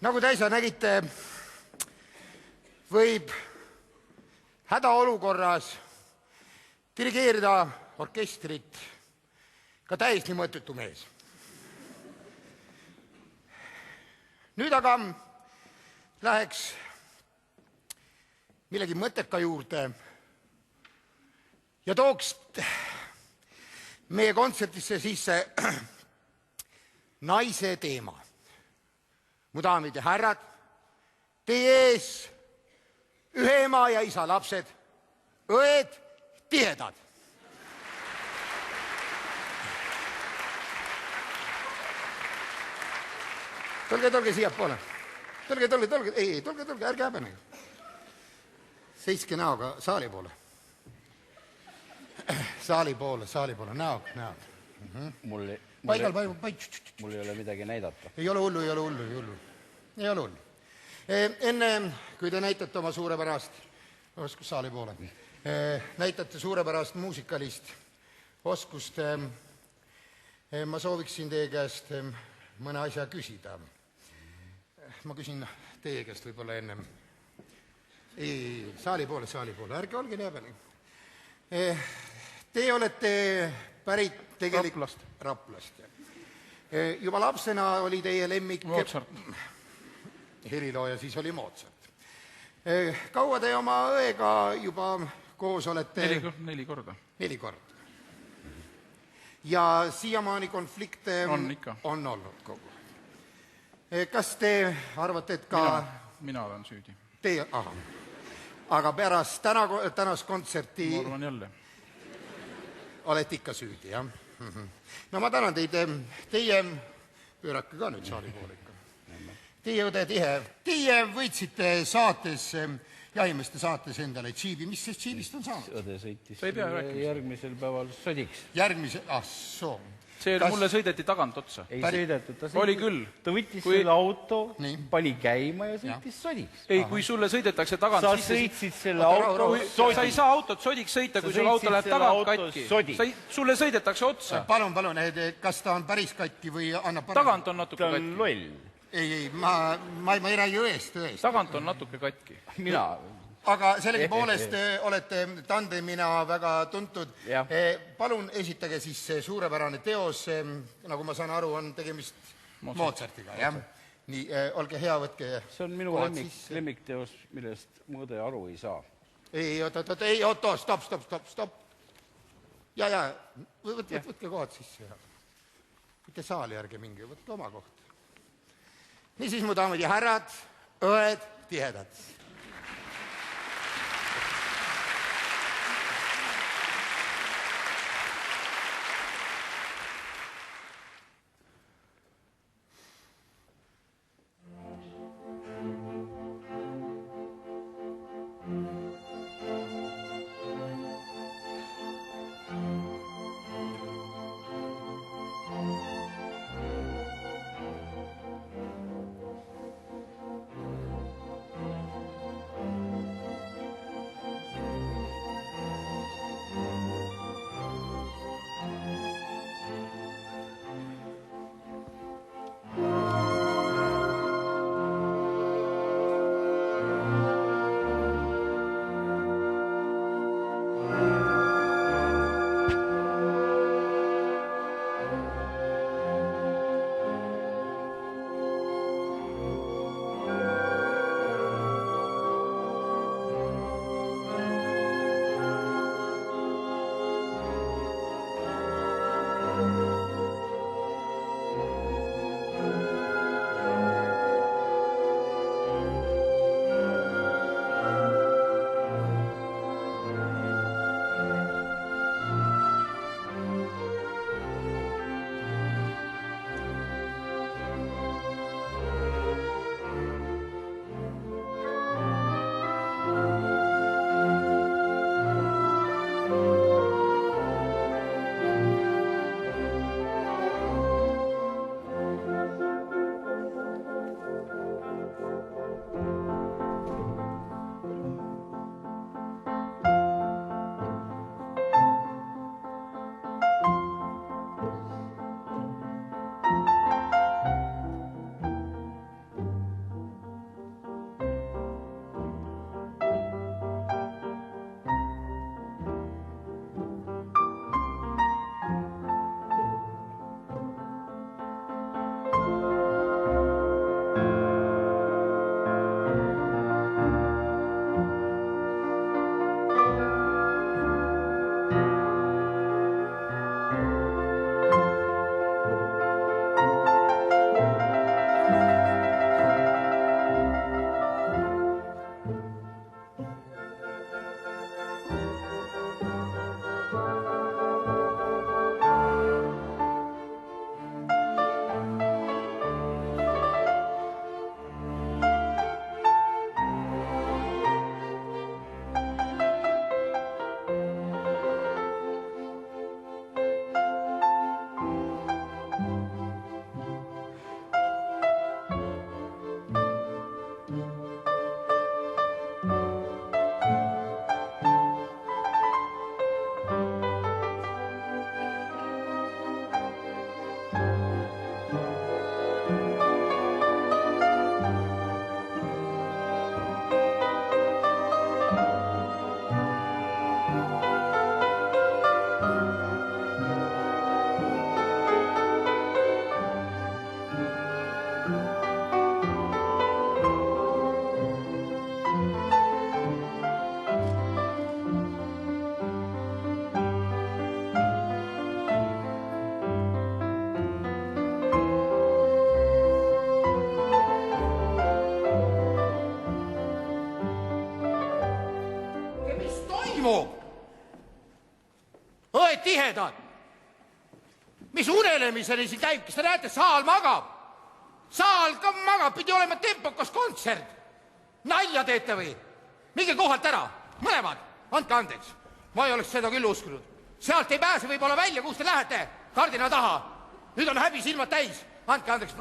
Nagu te äsja nägite, võib hädaolukorras dirigeerida orkestrit ka täiesti mõttetu mees. Nüüd aga läheks millegi mõtteka juurde ja tooks meie kontsertisse sisse naise teema. Mu daamid ja härrad, teie ees ühe ema ja isa lapsed, õed tihedad. Tulge siia poole. Tulge, ärge häbenege. Seiske näoga saali poole. Saali poole, näoga. Paigal. Mul ei ole midagi näidata. Ei ole hullu. Enne, kui te näitate oma suurepärast, oskust saali poole, näitate suurepärast muusikalist oskust, ma sooviksin teie käest mõne asja küsida. Ma küsin teie käest võib-olla ennem. Ei, saali poole, ärge olge nii häbeline. Te olete pärit tegelikult Raplast. Juba lapsena oli teie lemmik Mozart. Helilooja, siis oli Mozart. Kaua te oma õega juba koos olete? 4 korda. 4 korda. Ja siiamaani konflikte on olnud kogu aeg. Kas te arvate, et ka... Mina olen süüdi. Teie, aga pärast tänast kontserti... Ma arvan jälle. Olete ikka süüdi, jah? No ma tänan teid. Teie, pöörake ka nüüd saali poole ikka. Teie õde Tihe, teie võitsite saates, jahimeeste saates endale džiibi. Mis sest džiibist on saanud? Õde sõitis järgmisel päeval sodiks. Soo. See mulle sõideti tagant otsa. Ei sõidetud, ta Oli küll. Ta võttis selle auto, pani käima ja sõitis sodiks. Ei, kui sulle sõidetakse tagant Sa sõitsid selle auto sodiks. Sa ei saa autot sodiks sõita, kui sul auto läheb tagant katki. Sulle sõidetakse otsa. Palun, kas ta on päris katki või annab parem? Tagant on natuke Ta on katki. loll. Ei, ma ei räägi õest. Tagant on natuke katki. Aga sellegi poolest olete tandemina väga tuntud. Palun esitage siis suurepärane teos, nagu ma saan aru, on tegemist Mozartiga. Nii, olge hea, võtke. See on minu lemmikteos, millest mõõde aru ei saa. Ei, stopp. Ja, võtke kohad sisse. Võtke saali järgi mingi, võtke oma koht. Niisiis, mu daamid ja härrad, õed tihedad. tihedad. Mis unelemiseni siin käib, kas te näete, saal magab? Saal ka magab, pidi olema tempokas kontsert. Nalja teete või? Minge kohalt ära, mõlemad, andke andeks. Ma ei oleks seda küll uskunud. Sealt ei pääse võib-olla välja, kus te lähete, kardina taha. Nüüd on häbi silmad täis, andke andeks.